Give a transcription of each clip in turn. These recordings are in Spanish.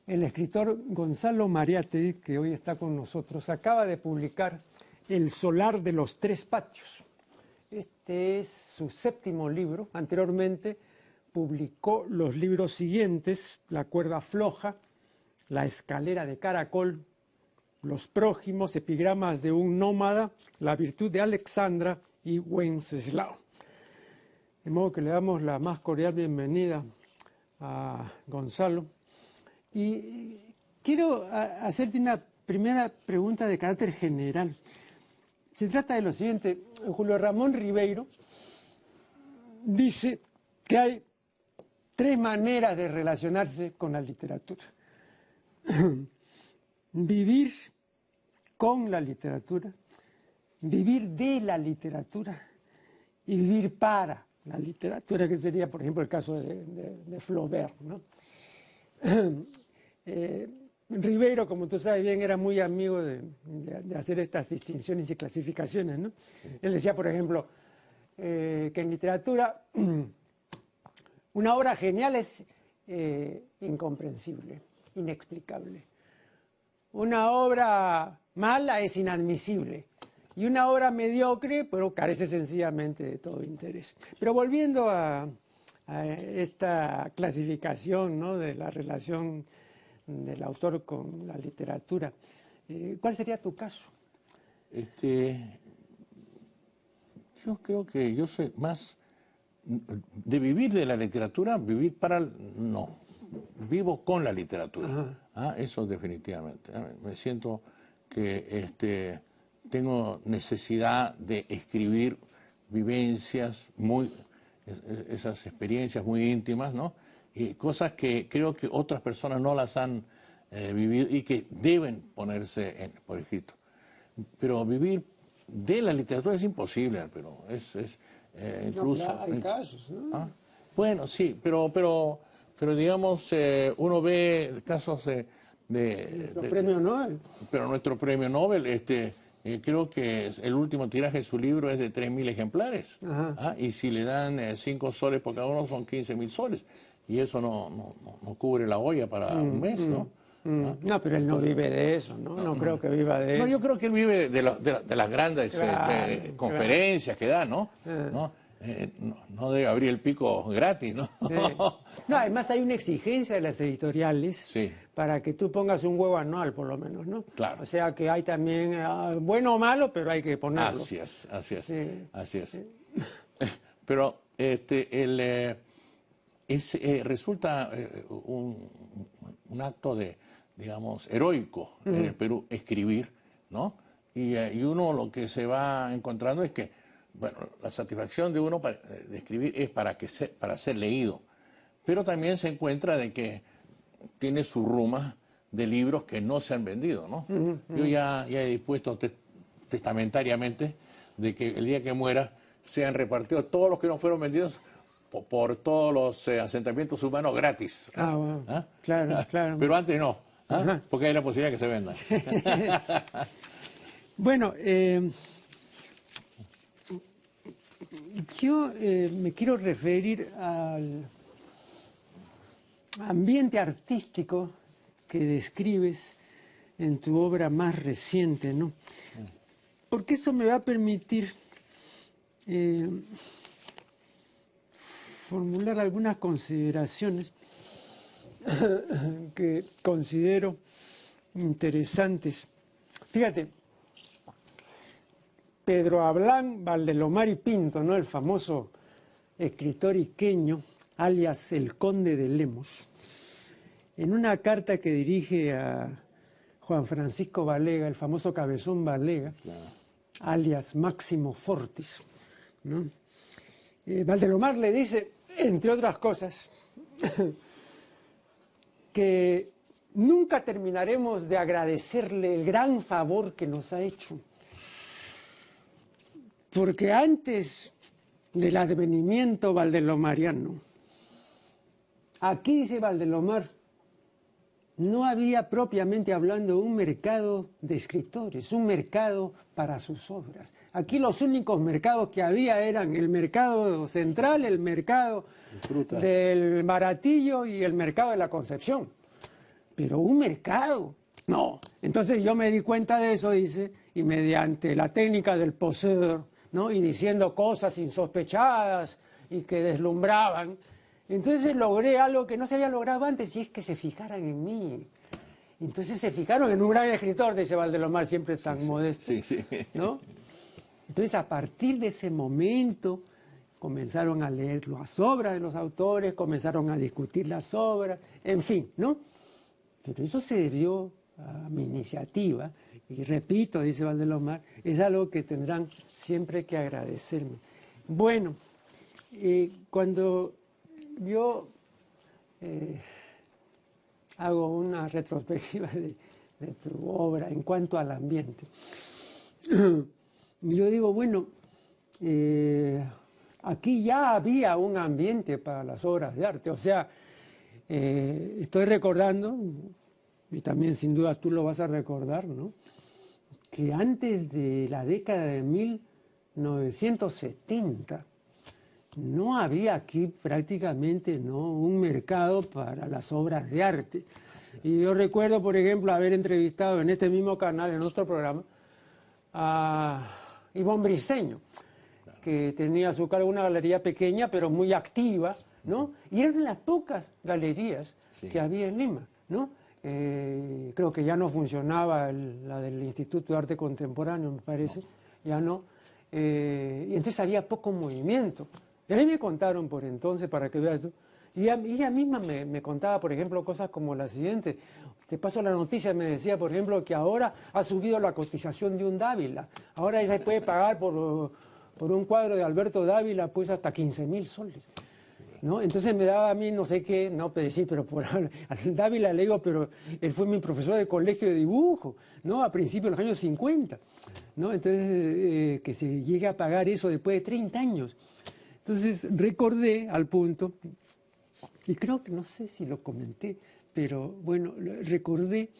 El escritor Gonzalo Mariátegui, que hoy está con nosotros, acaba de publicar El solar de los tres patios. Este es su séptimo libro. Anteriormente publicó los libros siguientes: La cuerda floja, La escalera de caracol, Los prójimos, Epigramas de un nómada, La virtud de Alexandra y Wenceslao. De modo que le damos la más cordial bienvenida a Gonzalo. Y quiero hacerte una primera pregunta de carácter general. Se trata de lo siguiente. Julio Ramón Ribeiro dice que hay tres maneras de relacionarse con la literatura: vivir con la literatura, vivir de la literatura y vivir para la literatura, que sería, por ejemplo, el caso de Flaubert, ¿no? Ribeiro, como tú sabes bien, era muy amigo de hacer estas distinciones y clasificaciones, ¿no? Él decía, por ejemplo, que en literatura una obra genial es incomprensible, inexplicable. Una obra mala es inadmisible. Y una obra mediocre, pero carece sencillamente de todo interés. Pero volviendo a esta clasificación, ¿no?, de la relación del autor con la literatura, ¿cuál sería tu caso? Yo creo que yo soy más de vivir de la literatura, vivir para... No, vivo con la literatura. Eso definitivamente. Me siento que tengo necesidad de escribir vivencias, esas experiencias muy íntimas, ¿no? Y cosas que creo que otras personas no las han vivido y que deben ponerse por escrito. Pero vivir de la literatura es imposible, pero incluso... No, hay casos, ¿no? Bueno, sí, pero digamos, uno ve casos de nuestro premio Nobel. Pero nuestro premio Nobel, creo que el último tiraje de su libro es de 3.000 ejemplares. Y si le dan 5 soles por cada uno, son 15.000 soles. Y eso no cubre la olla para un mes, ¿no? No, pero él no vive de eso, ¿no? No creo que viva de eso. No, yo creo que él vive de las grandes conferencias que da, ¿no? No debe abrir el pico gratis, ¿no? Sí. No, además hay una exigencia de las editoriales para que tú pongas un huevo anual, por lo menos, ¿no? Claro. O sea que hay también, bueno o malo, pero hay que ponerlo. Así es. Sí. Pero resulta un acto digamos, heroico en el Perú escribir, ¿no? Y uno lo que se va encontrando es que, bueno, la satisfacción de uno de escribir es para ser leído, pero también se encuentra de que tiene su ruma de libros que no se han vendido, ¿no? Yo ya he dispuesto testamentariamente de que el día que muera sean repartidos todos los que no fueron vendidos por todos los asentamientos humanos gratis. Bueno. Claro. Pero antes no, porque hay la posibilidad que se vendan. Bueno, yo me quiero referir al ambiente artístico que describes en tu obra más reciente, ¿no? Porque eso me va a permitir formular algunas consideraciones que considero interesantes. Fíjate, Pedro Ablán Valdelomar y Pinto, ¿no?, el famoso escritor iqueño, alias el Conde de Lemos, en una carta que dirige a Juan Francisco Balega, el famoso Cabezón Balega, alias Máximo Fortis, ¿no?, Valdelomar le dice, entre otras cosas, que nunca terminaremos de agradecerle el gran favor que nos ha hecho, porque antes del advenimiento valdelomariano, aquí dice Valdelomar, no había propiamente hablando un mercado de escritores, un mercado para sus obras. Aquí los únicos mercados que había eran el mercado central, el mercado del Baratillo y el mercado de la Concepción. Pero un mercado, no. Entonces yo me di cuenta de eso, dice, y mediante la técnica del poseur, ¿no? Y diciendo cosas insospechadas y que deslumbraban, entonces logré algo que no se había logrado antes, y es que se fijaran en mí. Entonces se fijaron en un gran escritor, dice Valdelomar, siempre tan modesto, ¿no? Entonces a partir de ese momento comenzaron a leer las obras de los autores, comenzaron a discutir las obras, en fin, ¿no? Pero eso se debió a mi iniciativa, y repito, dice Valdelomar, es algo que tendrán siempre que agradecerme. Bueno, cuando yo hago una retrospectiva de tu obra en cuanto al ambiente, yo digo, bueno, aquí ya había un ambiente para las obras de arte, o sea, estoy recordando, y también sin duda tú lo vas a recordar, ¿no?, que antes de la década de 1970 no había aquí prácticamente, ¿no?, un mercado para las obras de arte. Y yo recuerdo, por ejemplo, haber entrevistado en este mismo canal, en nuestro programa, a Ivonne Briceño, que tenía a su cargo una galería pequeña, pero muy activa, ¿no? Y eran las pocas galerías que había en Lima, ¿no? Creo que ya no funcionaba la del Instituto de Arte Contemporáneo, me parece, ya no. Y entonces había poco movimiento. Y a mí me contaron por entonces, para que veas tú, y ella misma me contaba, por ejemplo, cosas como la siguiente. Te paso la noticia, me decía, por ejemplo, que ahora ha subido la cotización de un Dávila. Ahora ya se puede pagar por un cuadro de Alberto Dávila, pues hasta 15.000 soles. ¿No? Entonces me daba a mí no sé qué, no, pero sí, pero por al Dávila le digo, pero él fue mi profesor de colegio de dibujo, ¿no? A principios de los años 50, ¿no? Entonces, que se llegue a pagar eso después de 30 años. Entonces recordé al punto, y creo que no sé si lo comenté, pero bueno, recordé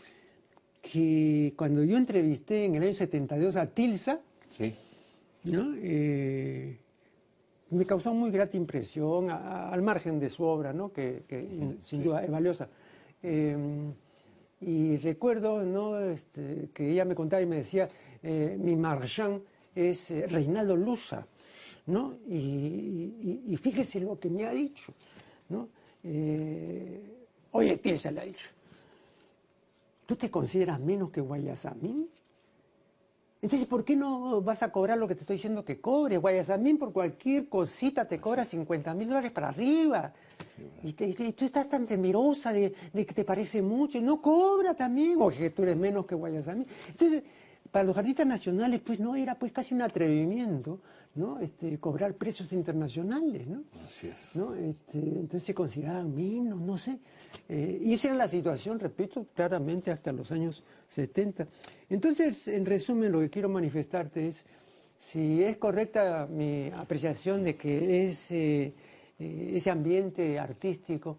que cuando yo entrevisté en el año 72 a Tilsa, ¿no?, me causó muy grata impresión, al margen de su obra, ¿no?, que sin duda es valiosa. Y recuerdo, ¿no?, que ella me contaba y me decía, mi marchand es Reinaldo Luza, ¿no? Y fíjese lo que me ha dicho, ¿no? Oye, Tilsa, le ha dicho, ¿tú te consideras menos que Guayasamín? Entonces, ¿por qué no vas a cobrar lo que te estoy diciendo que cobres? Guayasamín por cualquier cosita te cobra $50.000 para arriba. Y tú estás tan temerosa de que te parece mucho. No, cobra también. Oye, tú eres menos que Guayasamín. Entonces, para los artistas nacionales, pues no era pues casi un atrevimiento, ¿no?, cobrar precios internacionales, ¿no? Así es. ¿No? Entonces se consideraban menos, no sé. Y esa era la situación, repito, claramente hasta los años 70. Entonces, en resumen, lo que quiero manifestarte es si es correcta mi apreciación de que ese ambiente artístico,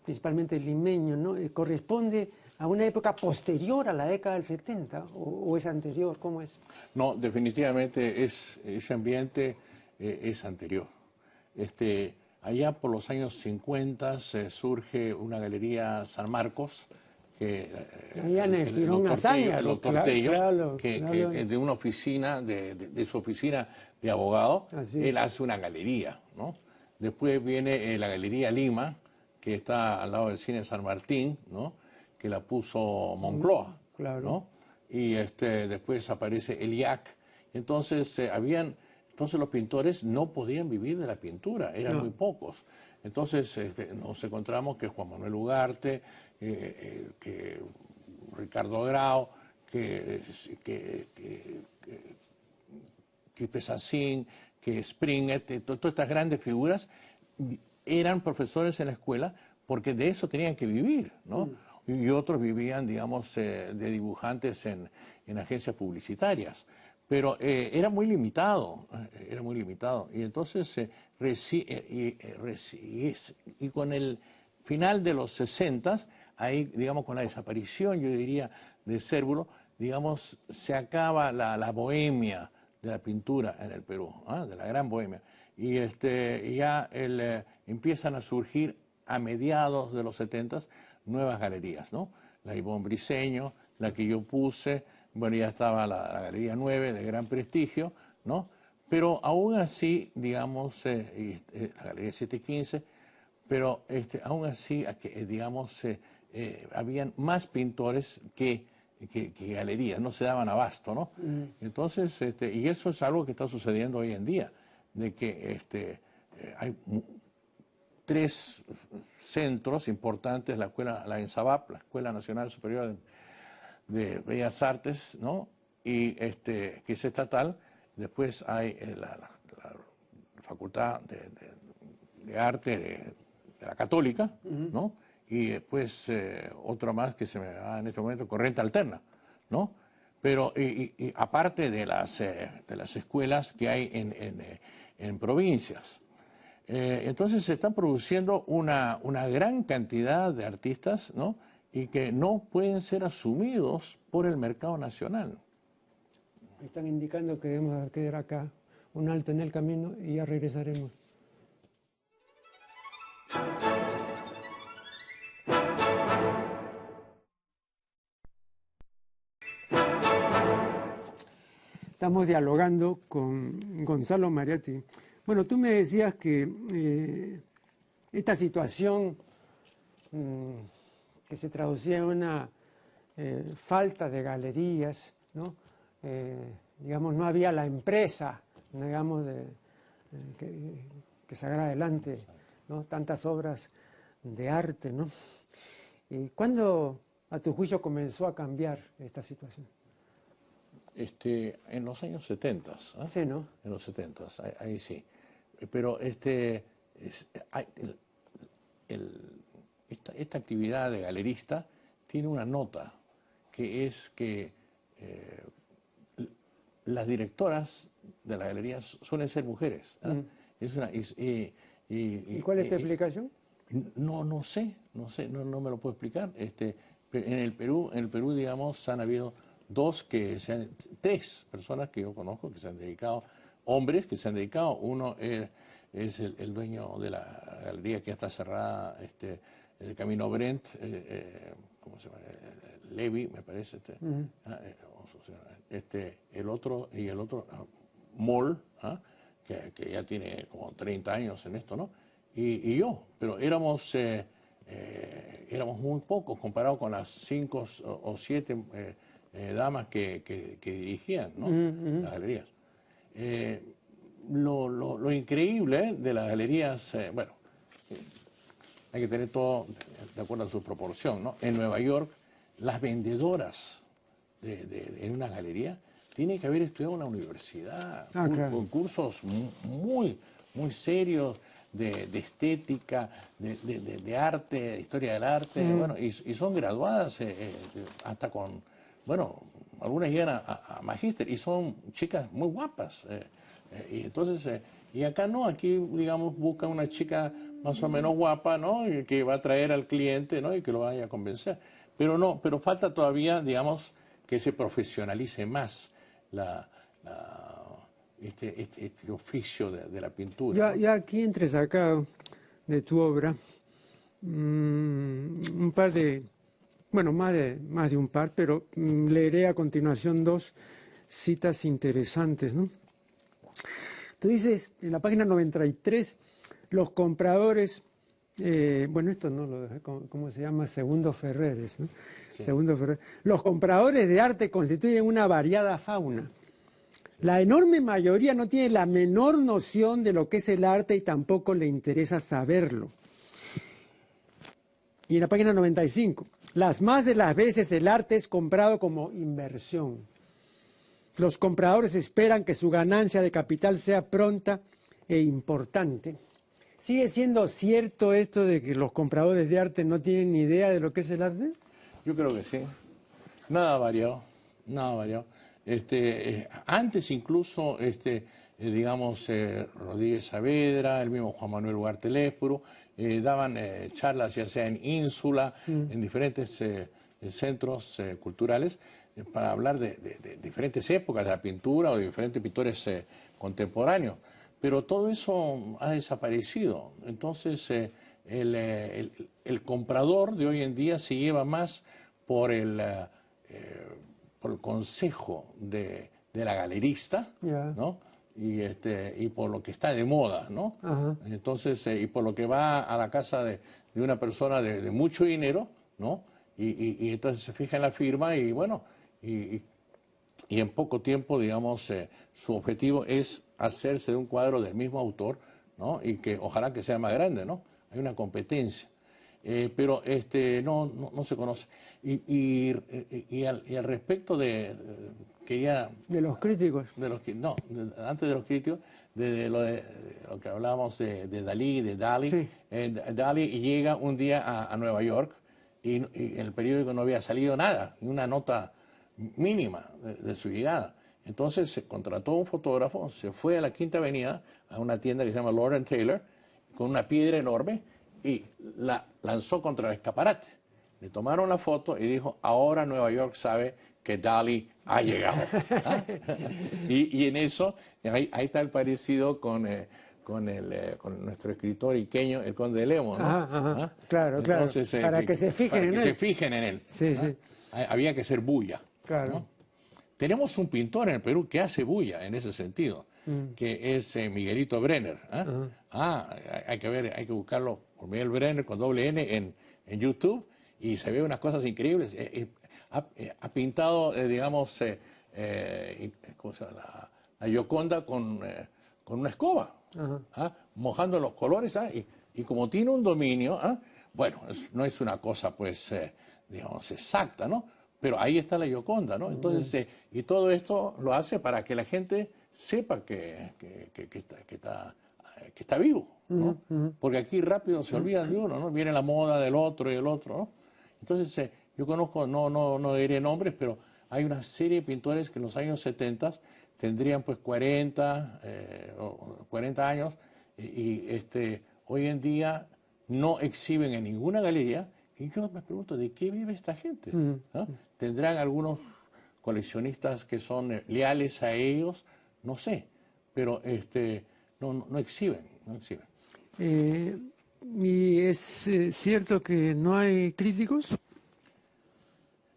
principalmente limeño, ¿no?, corresponde a una época posterior a la década del 70 o es anterior, ¿cómo es? No, definitivamente ese ambiente es anterior. Allá por los años 50 surge una galería San Marcos, que el doctor Tello, que de una oficina, de su oficina de abogado, él hace una galería, ¿no? Después viene la Galería Lima, que está al lado del Cine San Martín, ¿no?, que la puso Moncloa, ¿no? Y después aparece el IAC. Entonces, entonces los pintores no podían vivir de la pintura, eran muy pocos. Entonces nos encontramos que Juan Manuel Ugarte, que Ricardo Grau, que Pesacín, que Springet, todas estas grandes figuras eran profesores en la escuela porque de eso tenían que vivir, ¿no? Y otros vivían, digamos, de dibujantes en agencias publicitarias. Pero era muy limitado, era muy limitado. Y entonces, y con el final de los 60 ahí, digamos, con la desaparición, yo diría, de Cérvulo, digamos, se acaba la bohemia de la pintura en el Perú, de la gran bohemia. Y ya empiezan a surgir a mediados de los 70 nuevas galerías, ¿no? La Ivonne Briceño, la que yo puse, bueno, ya estaba la Galería 9 de gran prestigio, ¿no? Pero aún así, digamos, la Galería 715, pero aún así, digamos, habían más pintores que galerías, no se daban abasto, ¿no? Entonces, y eso es algo que está sucediendo hoy en día, de que hay 3 centros importantes, la ENSABAP, la Escuela Nacional Superior de Bellas Artes, ¿no? Y que es estatal. Después hay la Facultad de Arte de la Católica, ¿no? Y después otro más que se me va en este momento, Corriente Alterna, ¿no? Pero y aparte de las escuelas que hay en provincias. Entonces se están produciendo una gran cantidad de artistas, ¿no? Y que no pueden ser asumidos por el mercado nacional. Están indicando que debemos quedar acá, un alto en el camino y ya regresaremos. Estamos dialogando con Gonzalo Mariatti. Bueno, tú me decías que esta situación que se traducía en una falta de galerías, ¿no? Digamos, no había la empresa, digamos, que sacara adelante, ¿no? Tantas obras de arte, ¿no? ¿Y cuándo, a tu juicio, comenzó a cambiar esta situación? En los años 70, ¿eh? Sí, ¿no? En los 70, ahí sí. Pero esta actividad de galerista tiene una nota, que es que las directoras de las galerías suelen ser mujeres. ¿Y cuál es tu explicación? No sé, no me lo puedo explicar. Pero en el Perú, digamos, han habido 3 personas que yo conozco que se han dedicado, hombres que se han dedicado. Uno es el dueño de la galería que ya está cerrada, el Camino Brent, ¿cómo se llama? Levi, me parece. El otro Moll, que ya tiene como 30 años en esto, ¿no? Y yo, pero éramos muy pocos comparado con las 5 o 7 damas que dirigían, ¿no? Las galerías. Lo increíble de las galerías, bueno, hay que tener todo de acuerdo a su proporción, ¿no? En Nueva York, las vendedoras en una galería tienen que haber estudiado en una universidad, claro. con cursos muy serios de estética, de arte, de historia del arte, bueno, y son graduadas hasta con, bueno, algunas llegan a magíster y son chicas muy guapas. Y entonces, y acá no, aquí, digamos, buscan una chica más o menos guapa, ¿no? Y que va a traer al cliente, ¿no? Y que lo vaya a convencer. Pero falta todavía, digamos, que se profesionalice más este oficio de la pintura. Ya aquí entresacado de tu obra, un par de, bueno, más de un par, pero leeré a continuación 2 citas interesantes, ¿no? Tú dices, en la página 93, los compradores, bueno, esto no lo dejé, ¿cómo se llama? Segundo Ferreres, ¿no? Sí. Segundo Ferreres. Los compradores de arte constituyen una variada fauna. La enorme mayoría no tiene la menor noción de lo que es el arte y tampoco le interesa saberlo. Y en la página 95, las más de las veces el arte es comprado como inversión. Los compradores esperan que su ganancia de capital sea pronta e importante. ¿Sigue siendo cierto esto de que los compradores de arte no tienen ni idea de lo que es el arte? Yo creo que sí. Nada variado, nada variado. Antes incluso, digamos, Rodríguez Saavedra, el mismo Juan Manuel Ugarte Lespuro, daban charlas ya sea en Ínsula, en diferentes centros culturales, para hablar de diferentes épocas de la pintura o de diferentes pintores contemporáneos. Pero todo eso ha desaparecido. Entonces, el comprador de hoy en día se lleva más por el consejo de la galerista, ¿no? Y por lo que está de moda, ¿no? Entonces, y por lo que va a la casa de una persona de mucho dinero, ¿no? Y entonces se fija en la firma y bueno, y en poco tiempo, digamos, su objetivo es hacerse de un cuadro del mismo autor, ¿no? Y que ojalá que sea más grande, ¿no? Hay una competencia. Pero no se conoce. Y al respecto de de los críticos. Antes de los críticos, de lo que hablábamos de Dalí, Sí. Dalí llega un día a Nueva York y en el periódico no había salido nada, ni una nota mínima de su llegada. Entonces se contrató un fotógrafo, se fue a la Quinta Avenida, a una tienda que se llama Lord & Taylor, con una piedra enorme y la lanzó contra el escaparate. Le tomaron la foto y dijo, ahora Nueva York sabe que Dalí ha llegado. ¿Ah? Y en eso, ahí está el parecido con nuestro escritor iqueño, el Conde de León, ¿no? ¿Ah? Claro, entonces, claro. Para que se fijen en él. Sí, sí. Había que ser bulla. Claro. ¿No? Tenemos un pintor en el Perú que hace bulla en ese sentido, que es Miguelito Brenner. Hay que buscarlo por Miguel Brenner con doble N en YouTube y se ve unas cosas increíbles. Ha pintado, digamos, ¿cómo se llama? La Gioconda con una escoba, mojando los colores, y como tiene un dominio, bueno, no es una cosa, pues, digamos, exacta, ¿no? Pero ahí está la Gioconda, ¿no? Entonces, y todo esto lo hace para que la gente sepa que está vivo, ¿no? Porque aquí rápido se olvidan de uno, ¿no? Viene la moda del otro y el otro, ¿no? Entonces, yo conozco, no diré nombres, pero hay una serie de pintores que en los años 70 tendrían pues 40 años y hoy en día no exhiben en ninguna galería. Y yo me pregunto, ¿de qué vive esta gente? ¿Ah? ¿Tendrán algunos coleccionistas que son leales a ellos? No sé, pero no exhiben. ¿Y es cierto que no hay críticos?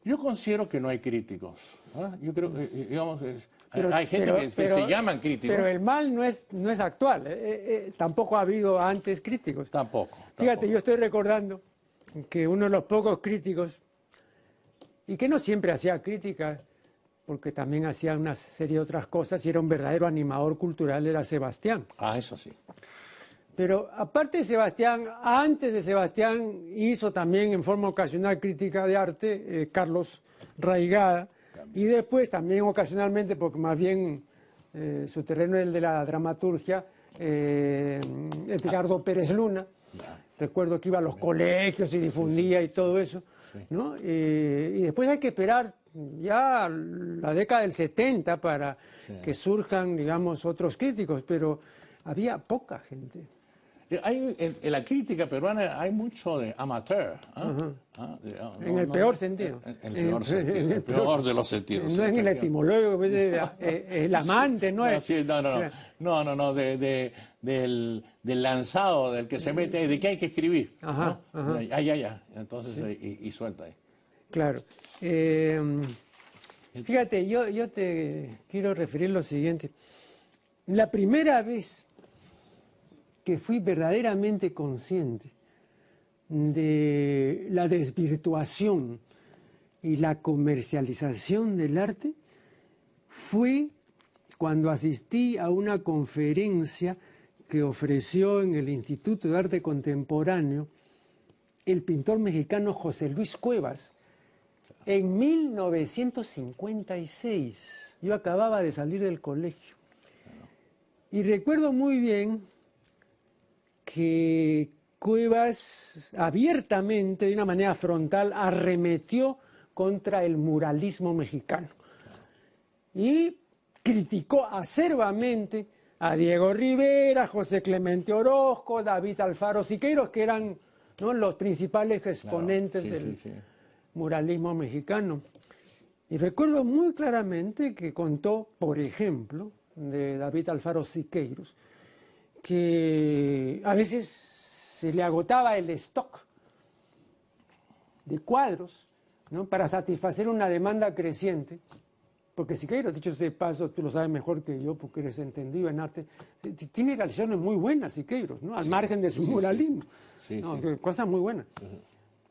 Yo considero que no hay críticos. Yo creo que, digamos, hay gente que se llaman críticos. Pero el mal no es actual. Tampoco ha habido antes críticos. Tampoco. Fíjate, yo estoy recordando que uno de los pocos críticos, y que no siempre hacía crítica, porque también hacía una serie de otras cosas, y era un verdadero animador cultural, era Sebastián. Eso sí. Pero aparte de Sebastián, antes de Sebastián hizo también en forma ocasional crítica de arte Carlos Raigada, y después también ocasionalmente, porque más bien su terreno es el de la dramaturgia, Edgardo Pérez Luna. Recuerdo que iba a los colegios y difundía y todo eso, ¿no? Y después hay que esperar ya la década del 70 para que surjan, digamos, otros críticos, pero había poca gente. En la crítica peruana hay mucho de amateur. En el peor sentido. En el peor de los sentidos. No en el etimológico, el amante, ¿no? Del lanzado, del que se mete, de que hay que escribir. Entonces, y suelta ahí. Claro. Fíjate, yo te quiero referir lo siguiente. La primera vez que fui verdaderamente consciente de la desvirtuación y la comercialización del arte fue cuando asistí a una conferencia que ofreció en el Instituto de Arte Contemporáneo el pintor mexicano José Luis Cuevas en 1956. Yo acababa de salir del colegio. Y recuerdo muy bien que Cuevas abiertamente, de una manera frontal, arremetió contra el muralismo mexicano y criticó acerbamente a Diego Rivera, José Clemente Orozco, David Alfaro Siqueiros, que eran, ¿no?, los principales exponentes del muralismo mexicano. Y recuerdo muy claramente que contó, por ejemplo, de David Alfaro Siqueiros, que a veces se le agotaba el stock de cuadros, ¿no?, para satisfacer una demanda creciente, porque Siqueiros, dicho sea de paso, tú lo sabes mejor que yo porque eres entendido en arte, tiene realizaciones muy buenas Siqueiros, ¿no?, al margen de su muralismo, cosas muy buenas.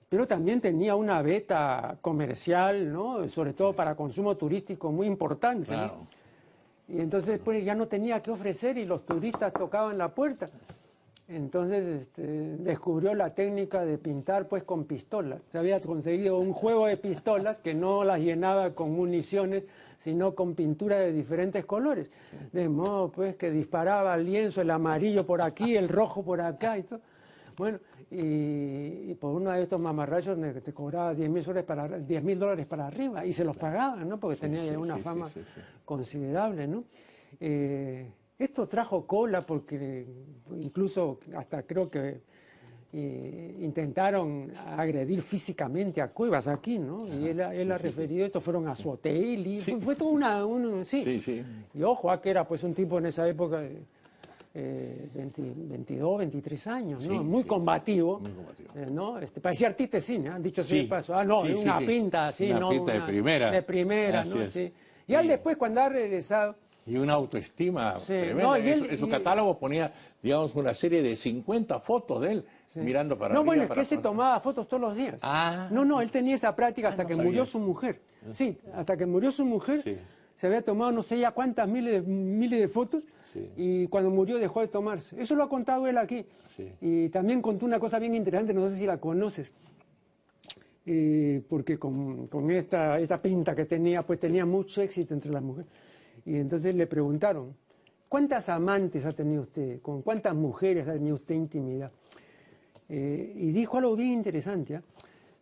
Pero también tenía una beta comercial, ¿no?, sobre todo para consumo turístico muy importante. Claro. ¿No? Y entonces pues ya no tenía que ofrecer y los turistas tocaban la puerta. Entonces descubrió la técnica de pintar pues con pistolas. Se había conseguido un juego de pistolas que no las llenaba con municiones, sino con pintura de diferentes colores. De modo pues que disparaba el lienzo, el amarillo por aquí, el rojo por acá y todo. Bueno, y por uno de estos mamarrachos te cobraba $10,000 para arriba y se los pagaban, ¿no?, porque tenía una fama considerable, ¿no? Esto trajo cola porque incluso hasta creo que intentaron agredir físicamente a Cuevas aquí, ¿no? Y él ha referido, estos fueron a su hotel y fue toda Y ojo, que era pues un tipo en esa época de 22, 23 años, ¿no? Muy combativo, ¿no? Parecía artista de cine, ¿eh? Dicho sea de paso. Una pinta así, una ¿no? Pinta de primera. De primera, ¿no? Sí. Y él después, cuando ha regresado... Y una autoestima tremenda. No, en su catálogo ponía, digamos, una serie de 50 fotos de él mirando para arriba. No, bueno, es que él se tomaba fotos todos los días. No, él tenía esa práctica hasta que murió su mujer. Sí, hasta que murió su mujer, se había tomado no sé ya cuántas miles de fotos y cuando murió dejó de tomarse. Eso lo ha contado él aquí. Y también contó una cosa bien interesante, no sé si la conoces. Porque con esta pinta que tenía, pues tenía mucho éxito entre las mujeres. Y entonces le preguntaron, ¿cuántas amantes ha tenido usted? ¿Con cuántas mujeres ha tenido usted intimidad? Y dijo algo bien interesante.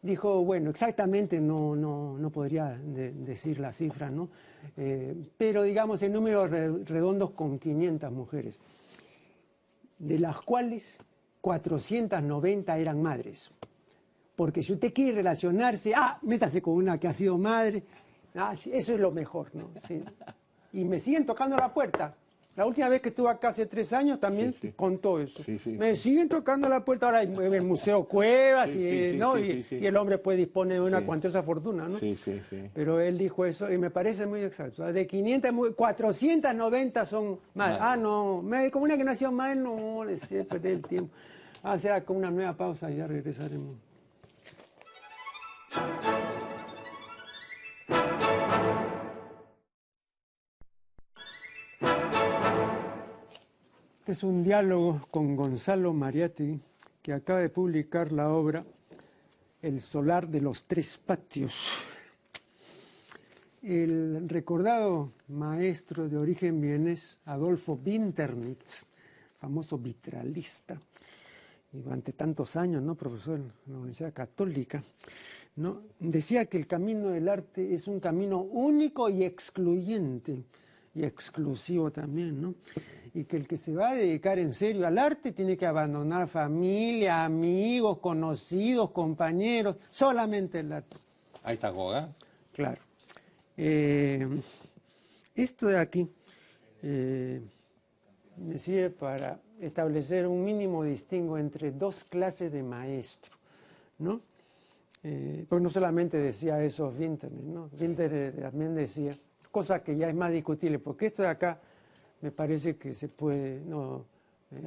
Dijo, bueno, exactamente no podría decir la cifra, ¿no? Pero digamos en números redondos con 500 mujeres, de las cuales 490 eran madres. Porque si usted quiere relacionarse, métase con una que ha sido madre, eso es lo mejor, ¿no? Sí. Y me siguen tocando la puerta. La última vez que estuve acá hace 3 años también contó eso. Me siguen tocando la puerta ahora en el Museo Cuevas y el hombre pues dispone de una cuantiosa fortuna, ¿no? Pero él dijo eso y me parece muy exacto. De 500, 490 son madres. No, como una que nació madre, no, deseo perder el tiempo. Será con una nueva pausa y ya regresaremos. Este es un diálogo con Gonzalo Mariátegui, que acaba de publicar la obra El solar de los tres patios. El recordado maestro de origen vienés, Adolfo Winternitz, famoso vitralista, y durante tantos años, ¿no?, profesor en la Universidad Católica, ¿no?, decía que el camino del arte es un camino único y excluyente, y exclusivo también, ¿no? Y que el que se va a dedicar en serio al arte tiene que abandonar familia, amigos, conocidos, compañeros, solamente el arte. Ahí está Gauguin. Claro. Esto de aquí me sirve para establecer un mínimo distingo entre dos clases de maestro, ¿no? Pues no solamente decía eso Winternitz, ¿no? Winternitz también decía, cosa que ya es más discutible, porque esto de acá me parece que se puede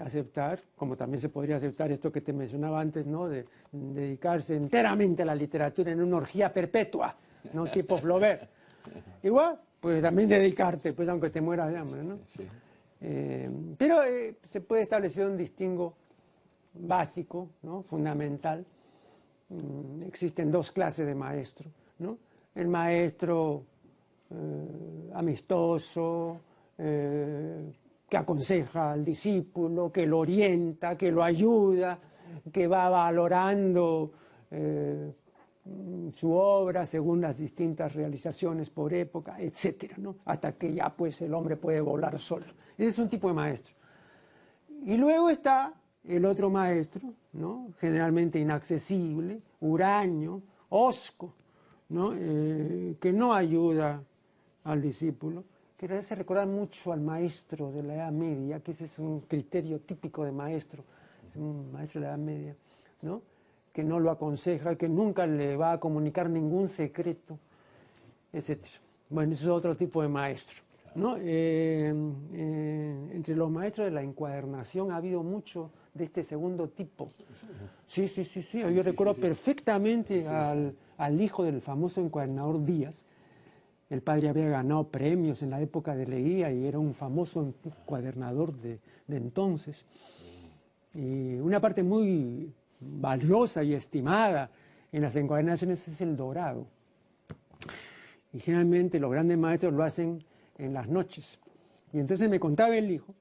aceptar, como también se podría aceptar esto que te mencionaba antes, ¿no?, de dedicarse enteramente a la literatura en una orgía perpetua, ¿no?, tipo Flaubert. Igual, pues también dedicarte, pues aunque te mueras de hambre, ¿no? Pero se puede establecer un distingo básico, ¿no?, fundamental. Existen dos clases de maestro, ¿no? El maestro amistoso, que aconseja al discípulo, que lo orienta, que lo ayuda, que va valorando su obra según las distintas realizaciones por época, etcétera, ¿no? Hasta que ya pues el hombre puede volar solo. Ese es un tipo de maestro. Y luego está el otro maestro, ¿no? Generalmente inaccesible, huraño, hosco, ¿no? Que no ayuda al discípulo, que le hace recordar mucho al maestro de la Edad Media, que ese es un criterio típico de maestro, es un maestro de la Edad Media, ¿no? Que no lo aconseja, que nunca le va a comunicar ningún secreto, etc. Bueno, eso es otro tipo de maestro, ¿no? Entre los maestros de la encuadernación ha habido mucho de este segundo tipo. Sí. Yo recuerdo perfectamente al hijo del famoso encuadernador Díaz. El padre había ganado premios en la época de Leguía y era un famoso encuadernador de entonces. Y una parte muy valiosa y estimada en las encuadernaciones es el dorado. Y generalmente los grandes maestros lo hacen en las noches. Y entonces me contaba el hijo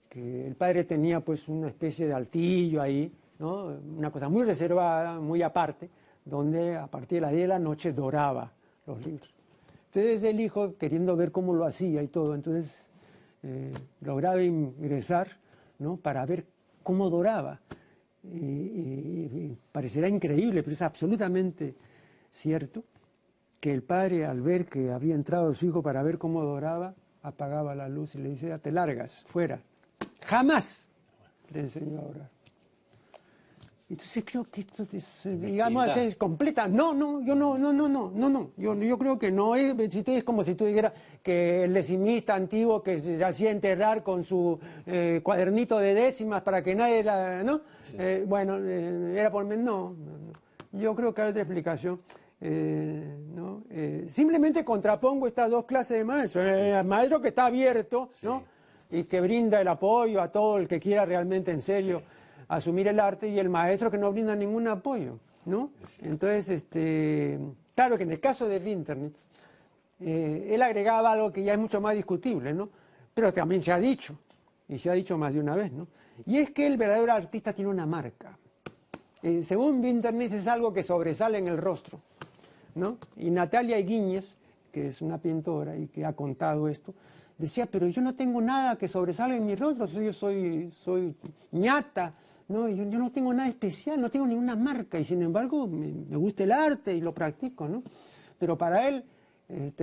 que el padre tenía pues una especie de altillo ahí, ¿no? Una cosa muy reservada, muy aparte, donde a partir de las 10 de la noche doraba los libros. Entonces el hijo, queriendo ver cómo lo hacía y todo, entonces lograba ingresar, ¿no? Para ver cómo doraba. Y parecerá increíble, pero es absolutamente cierto que el padre, al ver que había entrado su hijo para ver cómo doraba, apagaba la luz y le dice: ya te largas, fuera. Jamás le enseñó a orar. Entonces creo que esto es, digamos, es completa. No. Yo creo que no es. Es como si tú dijeras que el decimista antiguo que se hacía enterrar con su cuadernito de décimas para que nadie la, ¿no? Sí. Era por... No. Yo creo que hay otra explicación. ¿No? Simplemente contrapongo estas dos clases de maestros. Sí. El maestro que está abierto, sí, ¿no? Y que brinda el apoyo a todo el que quiera realmente en serio, sí, asumir el arte, y el maestro que no brinda ningún apoyo, ¿no? Sí. Entonces, claro que en el caso de Winternitz, él agregaba algo que ya es mucho más discutible, ¿no? Pero también se ha dicho, y se ha dicho más de una vez, ¿no? Y es que el verdadero artista tiene una marca. Según Winternitz es algo que sobresale en el rostro, ¿no? Y Natalia Higuíñez, que es una pintora y que ha contado esto, decía: pero yo no tengo nada que sobresalga en mi rostro, yo soy ñata, ¿no? Yo no tengo nada especial, no tengo ninguna marca, y sin embargo me gusta el arte y lo practico, ¿no? Pero para él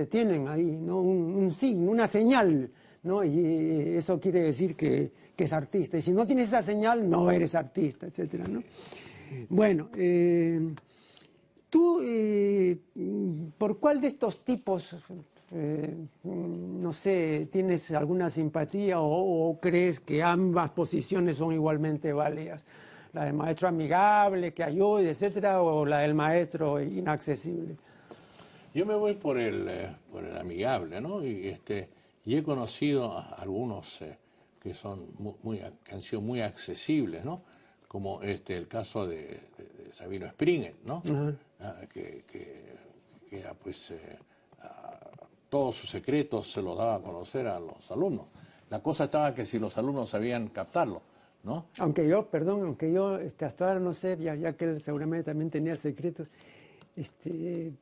tienen ahí, ¿no? un signo, una señal, ¿no? Y eso quiere decir que es artista, y si no tienes esa señal no eres artista, etcétera, ¿no? Bueno, tú, ¿por cuál de estos tipos, no sé, tienes alguna simpatía o crees que ambas posiciones son igualmente válidas? ¿La del maestro amigable, que ayude, etcétera, o la del maestro inaccesible? Yo me voy por el amigable, ¿no? Y he conocido a algunos que han sido muy accesibles, ¿no? Como el caso de Sabino Springet, ¿no? Uh-huh. Que era pues todos sus secretos se los daba a conocer a los alumnos. La cosa estaba que si los alumnos sabían captarlo, ¿no? Aunque yo hasta ahora no sé, ya que él seguramente también tenía secretos,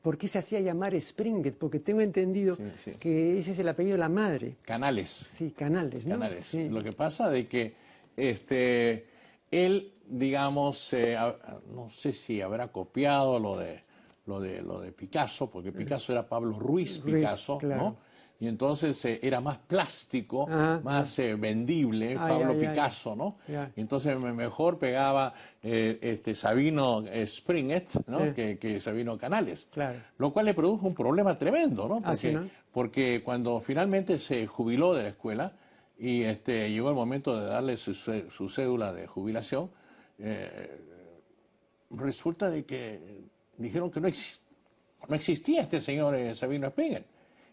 ¿por qué se hacía llamar Springet? Porque tengo entendido que ese es el apellido de la madre. Canales. Sí, Canales, ¿no? Canales. Sí. Lo que pasa de que él, digamos, no sé si habrá copiado lo de Picasso, porque Picasso era Pablo Ruiz Picasso, claro, ¿no? Y entonces era más plástico, más vendible, Pablo Picasso, ¿no? Y entonces mejor pegaba Sabino Springet, ¿no? Que Sabino Canales. Claro. Lo cual le produjo un problema tremendo, ¿no? Porque cuando finalmente se jubiló de la escuela y llegó el momento de darle su cédula de jubilación, resulta de que dijeron que no existía este señor Sabino Springet.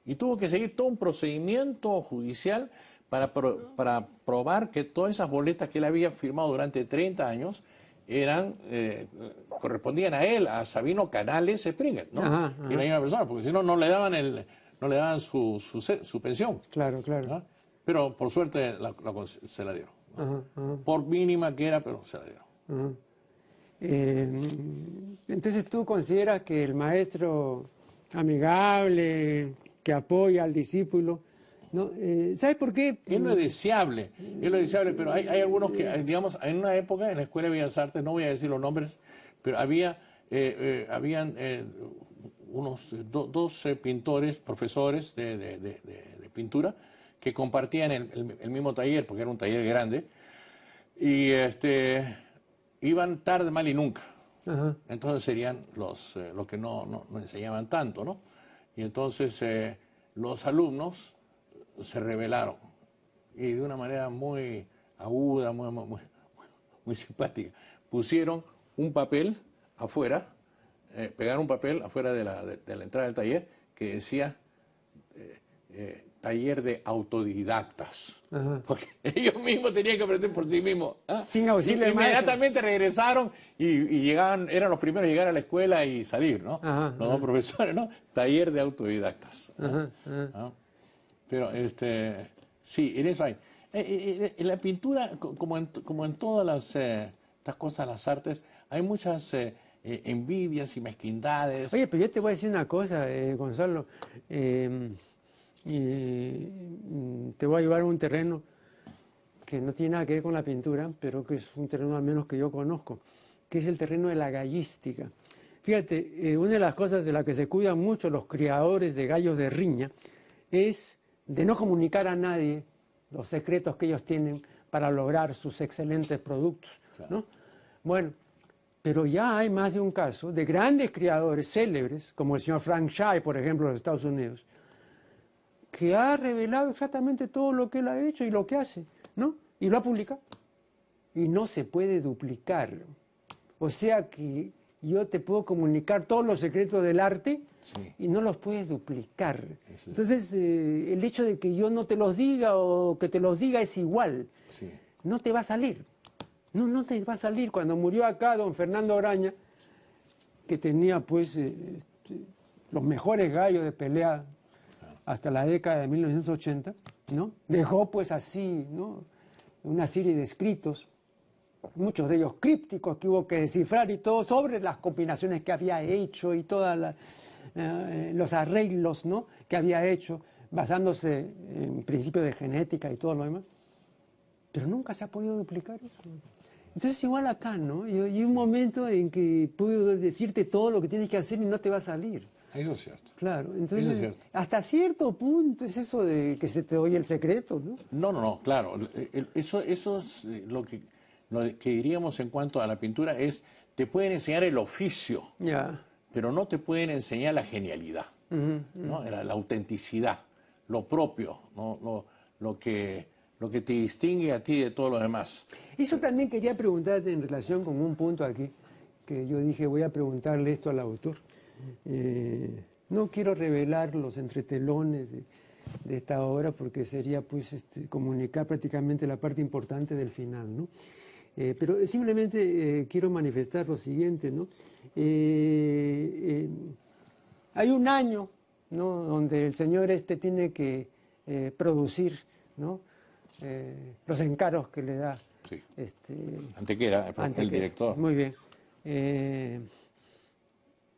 Y tuvo que seguir todo un procedimiento judicial para probar que todas esas boletas que él había firmado durante 30 años correspondían a él, a Sabino Canales Springet, ¿no? Ajá. Y la misma persona, porque si no, no le daban su pensión. Claro, claro. ¿No? Pero por suerte se la dieron. Por mínima que era, pero se la dieron. Entonces tú consideras que el maestro amigable, que apoya al discípulo, ¿no? ¿Sabes por qué? Es lo deseable, pero hay algunos que, digamos, en una época en la Escuela de Bellas Artes, no voy a decir los nombres, pero habían unos dos pintores, profesores de pintura, que compartían el mismo taller, porque era un taller grande, y iban tarde, mal y nunca. Ajá. Entonces serían los que no enseñaban tanto, ¿no? Y entonces los alumnos se rebelaron, y de una manera muy aguda, muy simpática. Pusieron un papel afuera, pegaron un papel afuera de la entrada del taller que decía taller de autodidactas. Ajá. Porque ellos mismos tenían que aprender por sí mismos. ¿Ah? Sin auxilio del maestro. Inmediatamente regresaron y llegaban, eran los primeros a llegar a la escuela y salir, ¿no? Ajá, Los dos profesores, ¿no? Taller de autodidactas. ¿no? Ajá, ajá. ¿Ah? Pero sí, en eso hay. En la pintura, como en todas estas cosas, las artes, hay muchas envidias y mezquindades. Oye, pero yo te voy a decir una cosa, Gonzalo. Te voy a llevar a un terreno que no tiene nada que ver con la pintura, pero que es un terreno al menos que yo conozco, que es el terreno de la gallística. Fíjate, una de las cosas de las que se cuidan mucho los criadores de gallos de riña es de no comunicar a nadie los secretos que ellos tienen para lograr sus excelentes productos, ¿no? Bueno, pero ya hay más de un caso de grandes criadores célebres, como el señor Frank Shy, por ejemplo, de los Estados Unidos, que ha revelado exactamente todo lo que él ha hecho y lo que hace, ¿no? Y lo ha publicado. Y no se puede duplicar. O sea que yo te puedo comunicar todos los secretos del arte Sí. y no los puedes duplicar. Eso. Entonces, el hecho de que yo no te los diga o que te los diga es igual. Sí. No te va a salir. No te va a salir. Cuando murió acá don Fernando Oraña, que tenía pues los mejores gallos de pelea hasta la década de 1980, ¿no? Dejó pues así, ¿no? Una serie de escritos, muchos de ellos crípticos que hubo que descifrar y todo sobre las combinaciones que había hecho y todos los arreglos, ¿no? que había hecho basándose en principios de genética y todo lo demás. Pero nunca se ha podido duplicar eso. Entonces igual acá, ¿no? Y hay un momento en que puedo decirte todo lo que tienes que hacer y no te va a salir. Eso es cierto. Claro, entonces Eso es cierto. hasta cierto punto es eso de que se te oye el secreto, ¿no? No, claro. Eso es lo que diríamos en cuanto a la pintura es, te pueden enseñar el oficio, Ya. pero no te pueden enseñar la genialidad, ¿no? La autenticidad, lo propio, ¿no? Lo que te distingue a ti de todo lo demás. Eso también quería preguntarte en relación con un punto aquí, que yo dije voy a preguntarle esto al autor. No quiero revelar los entretelones de esta obra porque sería pues comunicar prácticamente la parte importante del final, ¿no? Pero simplemente quiero manifestar lo siguiente, ¿no? Hay un año, ¿no? donde el señor tiene que producir, ¿no? Los encargos que le da. Sí. Antequera, el director. Muy bien.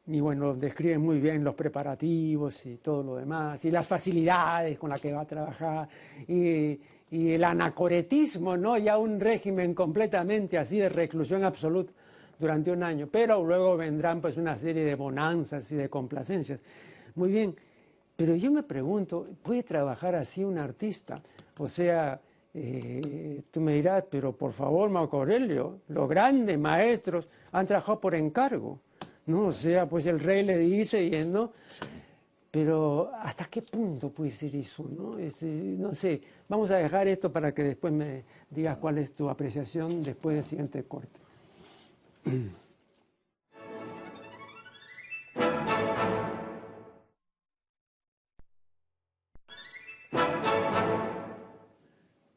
Y bueno, describe muy bien los preparativos y todo lo demás, y las facilidades con las que va a trabajar, y el anacoretismo, ¿no? Ya un régimen completamente así de reclusión absoluta durante un año, pero luego vendrán pues una serie de bonanzas y de complacencias. Muy bien, pero yo me pregunto, ¿puede trabajar así un artista? O sea, tú me dirás, pero por favor, Marco Aurelio, los grandes maestros han trabajado por encargo, ¿no? O sea, pues el rey le dice y él no. Pero ¿hasta qué punto puede ser eso, no? No sé, vamos a dejar esto para que después me digas cuál es tu apreciación después del siguiente corte.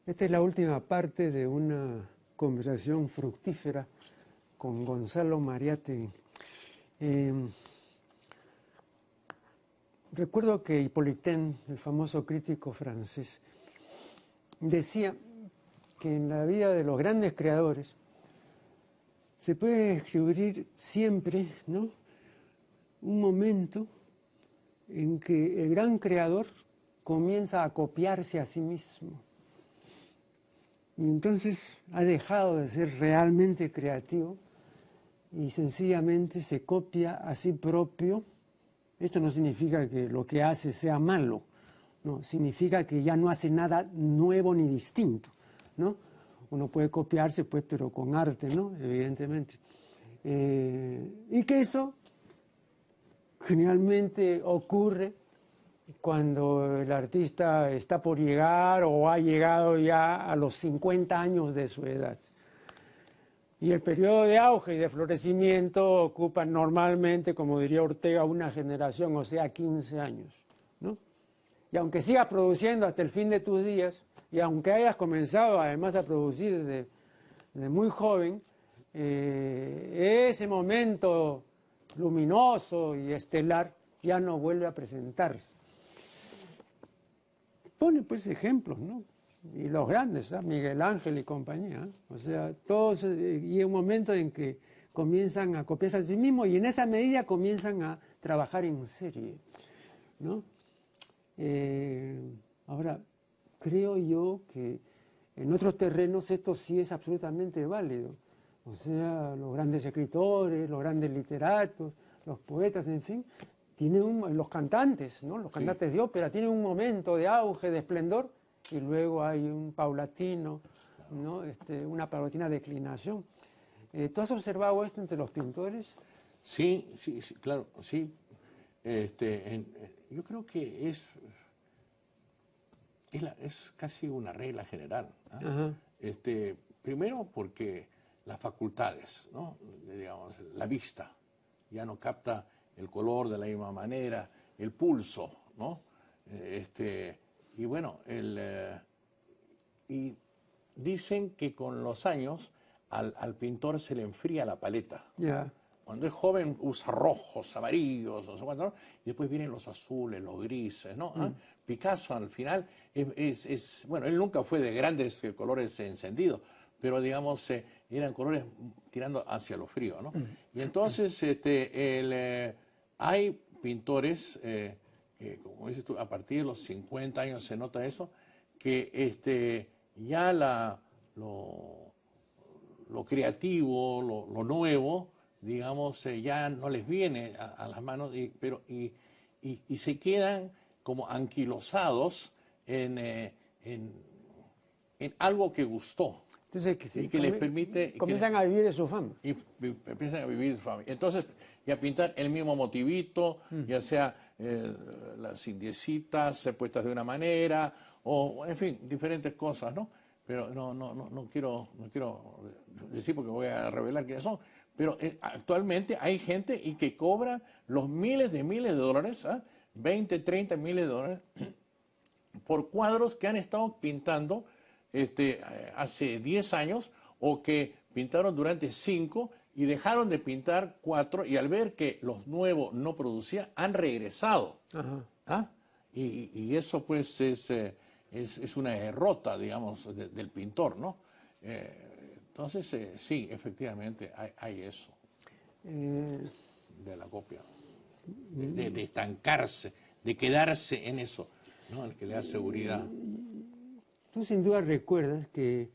Esta es la última parte de una conversación fructífera con Gonzalo Mariátegui. Recuerdo que Hippolyte, el famoso crítico francés, decía que en la vida de los grandes creadores se puede describir siempre, ¿no?, un momento en que el gran creador comienza a copiarse a sí mismo. Y entonces ha dejado de ser realmente creativo y sencillamente se copia a sí propio. Esto no significa que lo que hace sea malo, no, significa que ya no hace nada nuevo ni distinto, ¿no? Uno puede copiarse, pues, pero con arte, ¿no?, evidentemente. Y que eso generalmente ocurre cuando el artista está por llegar o ha llegado ya a los 50 años de su edad. Y el periodo de auge y de florecimiento ocupa normalmente, como diría Ortega, una generación, o sea, 15 años, ¿no? Y aunque sigas produciendo hasta el fin de tus días, y aunque hayas comenzado además a producir desde muy joven, ese momento luminoso y estelar ya no vuelve a presentarse. Pone pues ejemplos, ¿no? Y los grandes, ¿eh? Miguel Ángel y compañía, ¿eh? O sea, todos, y hay un momento en que comienzan a copiarse a sí mismos y en esa medida comienzan a trabajar en serie, ¿no? Ahora, creo yo que en otros terrenos esto sí es absolutamente válido. O sea, los grandes escritores, los grandes literatos, los poetas, en fin, los cantantes, ¿no?, los cantantes de ópera tienen un momento de auge, de esplendor, y luego hay un paulatino, ¿no?, una paulatina declinación. ¿Tú has observado esto entre los pintores? Sí, sí, sí, claro, sí. Yo creo que es casi una regla general, ¿no? Primero porque las facultades, ¿no?, digamos, la vista ya no capta el color de la misma manera, el pulso, ¿no? Y bueno, y dicen que con los años al pintor se le enfría la paleta. Yeah. Cuando es joven usa rojos, amarillos, no sé cuánto, ¿no? Y después vienen los azules, los grises, ¿no? Picasso al final bueno, él nunca fue de grandes colores encendidos, pero digamos eran colores tirando hacia lo frío, ¿no? Y entonces hay pintores que, como dices tú, a partir de los 50 años se nota eso, que ya lo creativo, lo nuevo, digamos, ya no les viene a las manos, y se quedan como anquilosados en algo que gustó. Entonces, y que les permite... comienzan a vivir de su fama. Y empiezan a vivir de su fama. Entonces, y a pintar el mismo motivito, ya sea las indiecitas puestas de una manera, o en fin, diferentes cosas, ¿no? Pero no quiero decir porque voy a revelar quiénes son. Pero actualmente hay gente y que cobra los miles de dólares, 20, 30 miles de dólares, por cuadros que han estado pintando hace 10 años o que pintaron durante 5 y dejaron de pintar 4 y al ver que los nuevos no producían, han regresado. Y eso pues es una derrota, digamos, del pintor, ¿no? Entonces, sí, efectivamente, hay eso de la copia, de estancarse, de quedarse en eso, ¿no? El que le da seguridad. Tú sin duda recuerdas que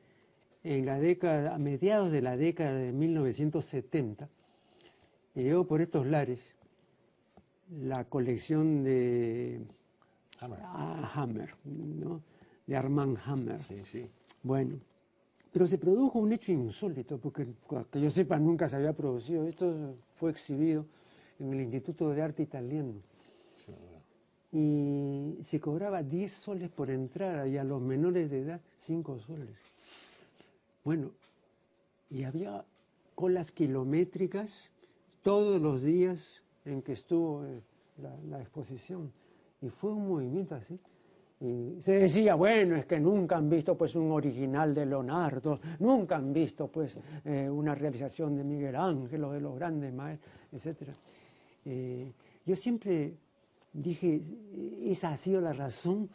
a mediados de la década de 1970, llegó por estos lares la colección de Hammer, ¿no?, de Armand Hammer. Sí, sí. Bueno, pero se produjo un hecho insólito, porque que yo sepa nunca se había producido. Esto fue exhibido en el Instituto de Arte Italiano. Sí, y se cobraba 10 soles por entrada y a los menores de edad 5 soles. Bueno, y había colas kilométricas todos los días en que estuvo la exposición. Y fue un movimiento así. Y se decía, bueno, es que nunca han visto pues un original de Leonardo, nunca han visto pues una realización de Miguel Ángel o de los grandes maestros, etc. Yo siempre dije, esa ha sido la razón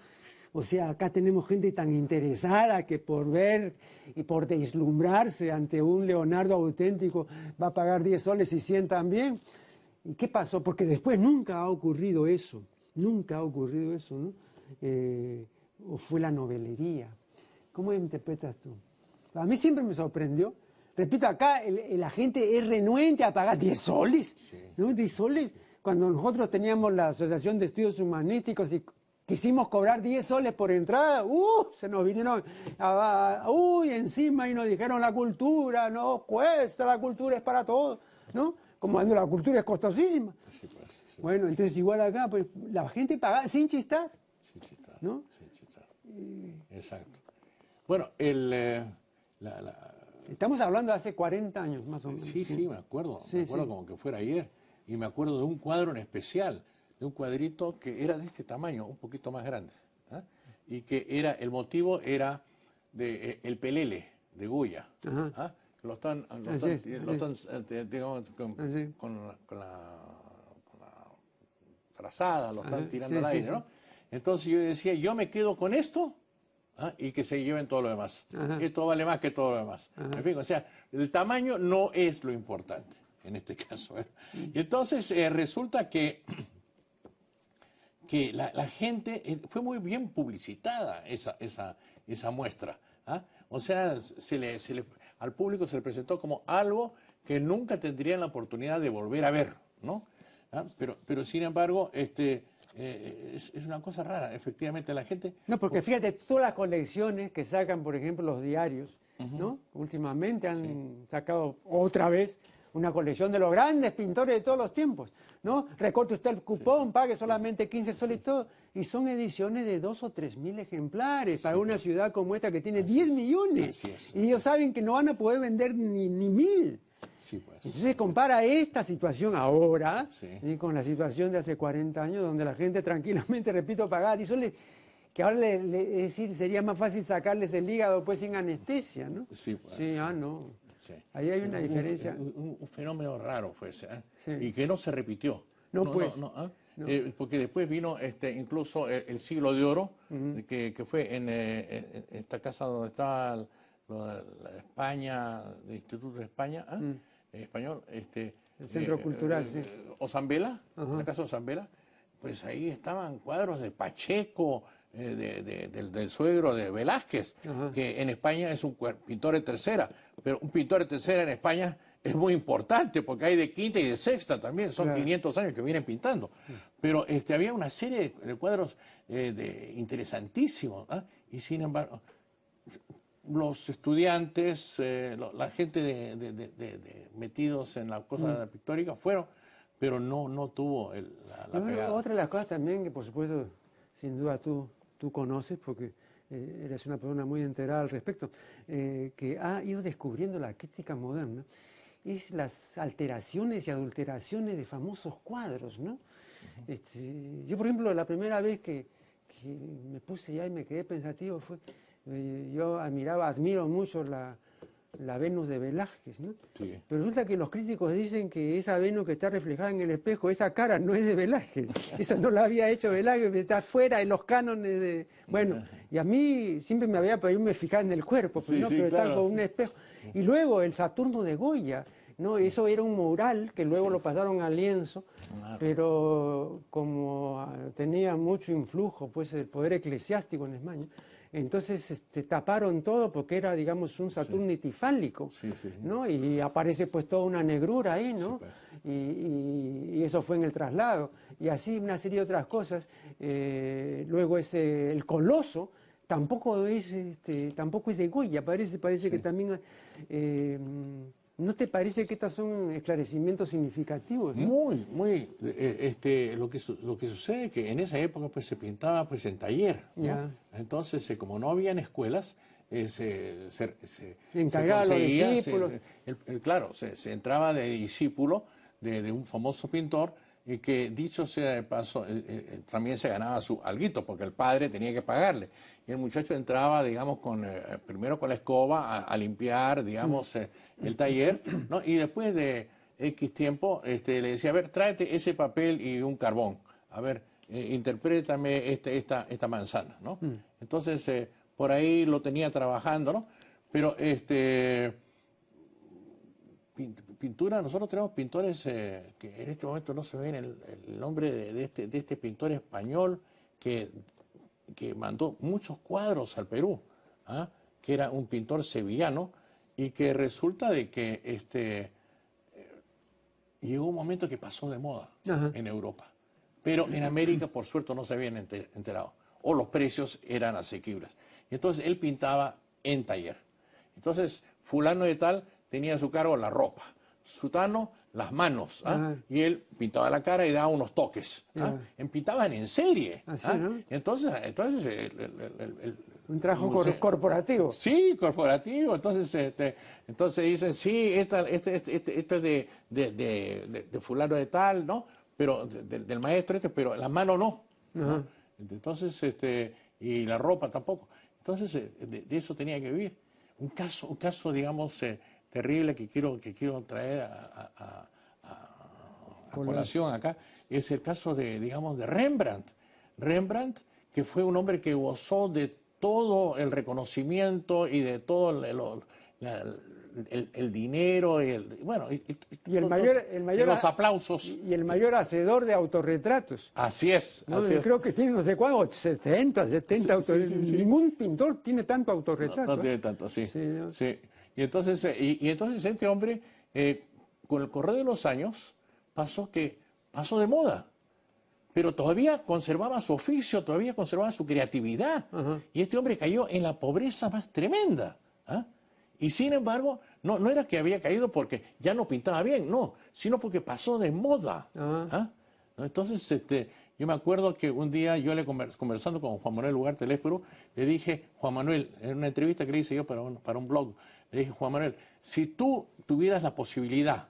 O sea, acá tenemos gente tan interesada que por ver y por deslumbrarse ante un Leonardo auténtico va a pagar 10 soles y 100 también. ¿Y qué pasó? Porque después nunca ha ocurrido eso, nunca ha ocurrido eso, ¿no? O fue la novelería. ¿Cómo interpretas tú? A mí siempre me sorprendió. Repito, acá la gente es renuente a pagar 10 soles, sí, ¿no? 10 soles. Cuando nosotros teníamos la Asociación de Estudios Humanísticos y quisimos cobrar 10 soles por entrada, se nos vinieron encima y nos dijeron la cultura no cuesta, la cultura es para todos, ¿no? Como cuando la cultura es costosísima. Sí, pues, sí. Bueno, entonces igual acá, pues la gente paga sin chistar. Sin chistar, ¿no? Sin chistar. Exacto. Bueno, estamos hablando de hace 40 años, más o menos. Sí, me acuerdo. Me acuerdo como que fuera ayer. Y me acuerdo de un cuadro en especial, de un cuadrito que era de este tamaño, un poquito más grande. ¿Eh? Y que el motivo era de el pelele de Goya. ¿Eh? Lo están digamos, con la frazada, lo están tirando al aire, ¿no? Entonces yo decía, yo me quedo con esto, y que se lleven todo lo demás. Esto vale más que todo lo demás. En fin, o sea, el tamaño no es lo importante en este caso. Y entonces resulta que la gente fue muy bien publicitada esa muestra. O sea, al público se le presentó como algo que nunca tendrían la oportunidad de volver a ver, ¿no? Pero sin embargo, es una cosa rara, efectivamente la gente... No, porque fíjate, todas las colecciones que sacan, por ejemplo, los diarios, ¿no? Últimamente han sacado otra vez una colección de los grandes pintores de todos los tiempos, ¿no? Recorte usted el cupón, pague solamente 15 soles y todo, y son ediciones de 2.000 o 3.000 ejemplares para una ciudad como esta que tiene 10 millones, y ellos saben que no van a poder vender ni 1.000. Sí, pues. Entonces compara esta situación ahora con la situación de hace 40 años, donde la gente tranquilamente, repito, pagaba 10 soles, que ahora es decir, sería más fácil sacarles el hígado pues sin anestesia, ¿no? Sí, pues. Sí, no. Sí. Ahí hay una diferencia. Un fenómeno raro fue ese, y que no se repitió. No. Porque después vino incluso el siglo de oro, que fue en esta casa donde estaba la España, el Instituto de España, español, el Centro Cultural, sí. Osambela, la casa Osambela, pues ahí estaban cuadros de Pacheco, del suegro de Velázquez, que en España es un pintor de tercera, pero un pintor de tercera en España es muy importante porque hay de quinta y de sexta también, son 500 años que vienen pintando. Pero había una serie de cuadros interesantísimos, y sin embargo los estudiantes, la gente metidos en la cosa pictórica fueron, pero no tuvo la pegada. Otra de las cosas también que por supuesto sin duda tú conoces porque eres una persona muy enterada al respecto, que ha ido descubriendo la crítica moderna, es las alteraciones y adulteraciones de famosos cuadros, ¿no? Yo, por ejemplo, la primera vez que me puse ya y me quedé pensativo fue, yo admiro mucho la Venus de Velázquez, ¿no? Sí. Pero resulta que los críticos dicen que esa Venus que está reflejada en el espejo, esa cara no es de Velázquez, esa no la había hecho Velázquez, está fuera de los cánones de... Bueno, y a mí siempre me había pedido me fijar en el cuerpo, pero está con un espejo. Y luego el Saturno de Goya, ¿no? Eso era un mural que luego lo pasaron al lienzo, pero como tenía mucho influjo, pues el poder eclesiástico en España, entonces taparon todo porque era, digamos, un Saturnity fálico, ¿no? Y aparece pues toda una negrura ahí, ¿no? Pues. Y eso fue en el traslado. Y así una serie de otras cosas. Luego el Coloso tampoco es de Goya, parece que también... ¿No te parece que estos son esclarecimientos significativos, ¿no? Muy. Lo que sucede es que en esa época pues se pintaba pues en taller, ¿no? Entonces, como no habían escuelas, se encargaba a los discípulos. Claro, se entraba de discípulo de un famoso pintor, y que, dicho sea de paso, también se ganaba su alguito, porque el padre tenía que pagarle. Y el muchacho entraba, digamos, primero con la escoba a limpiar, digamos, el taller, ¿no? Y después de X tiempo le decía, a ver, tráete ese papel y un carbón. A ver, interprétame esta manzana, ¿no? Entonces, por ahí lo tenía trabajando, ¿no? Pero pintura, nosotros tenemos pintores que en este momento no se ven el nombre de este pintor español que mandó muchos cuadros al Perú, ¿ah? Que era un pintor sevillano y que resulta de que llegó un momento que pasó de moda en Europa, pero en América por suerte no se habían enterado, o los precios eran asequibles. Y entonces él pintaba en taller. Entonces fulano de tal tenía a su cargo la ropa, sutano las manos, ¿ah? Y él pintaba la cara y daba unos toques, ¿ah? Pintaban en serie. Así, ¿ah? ¿no? Entonces un trabajo corporativo. Sí, corporativo. Entonces dicen, sí, esto es de fulano de tal, ¿no? Pero del maestro pero la mano no. ¿no? Entonces, y la ropa tampoco. Entonces, de eso tenía que vivir. Un caso, digamos, terrible que quiero traer a colación acá, es el caso digamos, de Rembrandt. Rembrandt, que fue un hombre que gozó de todo el reconocimiento y de todo el dinero y los aplausos. Y el mayor hacedor de autorretratos. Así es. ¿No? Creo que tiene no sé cuántos, 70 autorretratos. Ningún pintor tiene tanto autorretrato. No tiene tanto, sí. ¿No? Sí. Y entonces este hombre, con el correr de los años, pasó de moda. Pero todavía conservaba su oficio, todavía conservaba su creatividad. Y este hombre cayó en la pobreza más tremenda. ¿Ah? Y sin embargo, no era que había caído porque ya no pintaba bien, no, sino porque pasó de moda. ¿Ah? Entonces, yo me acuerdo que un día yo conversando con Juan Manuel Ugarte Lespero, le dije, Juan Manuel, en una entrevista que le hice yo para un blog, le dije, Juan Manuel, si tú tuvieras la posibilidad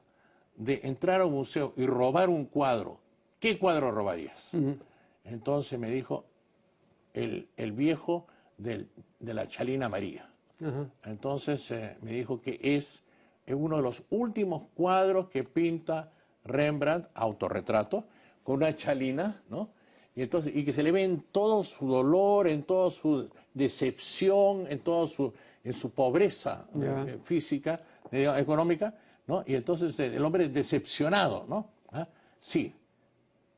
de entrar a un museo y robar un cuadro, ¿qué cuadro robarías? Entonces me dijo, el viejo de la Chalina María. Entonces me dijo que es uno de los últimos cuadros que pinta Rembrandt, autorretrato, con una chalina, ¿no? Y que se le ve en todo su dolor, en toda su decepción, en su pobreza física, económica, ¿no? Y entonces el hombre decepcionado, ¿no? ¿Ah? Sí,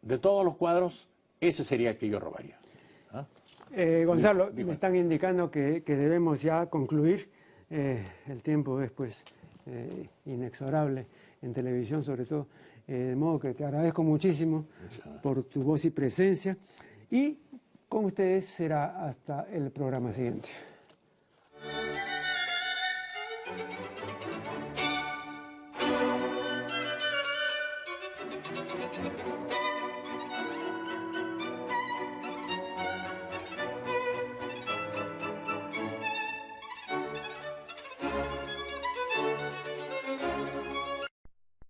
de todos los cuadros, ese sería el que yo robaría. ¿Ah? Gonzalo, me están indicando que debemos ya concluir. El tiempo es pues inexorable en televisión sobre todo. De modo que te agradezco muchísimo por tu voz y presencia. Y con ustedes será hasta el programa siguiente.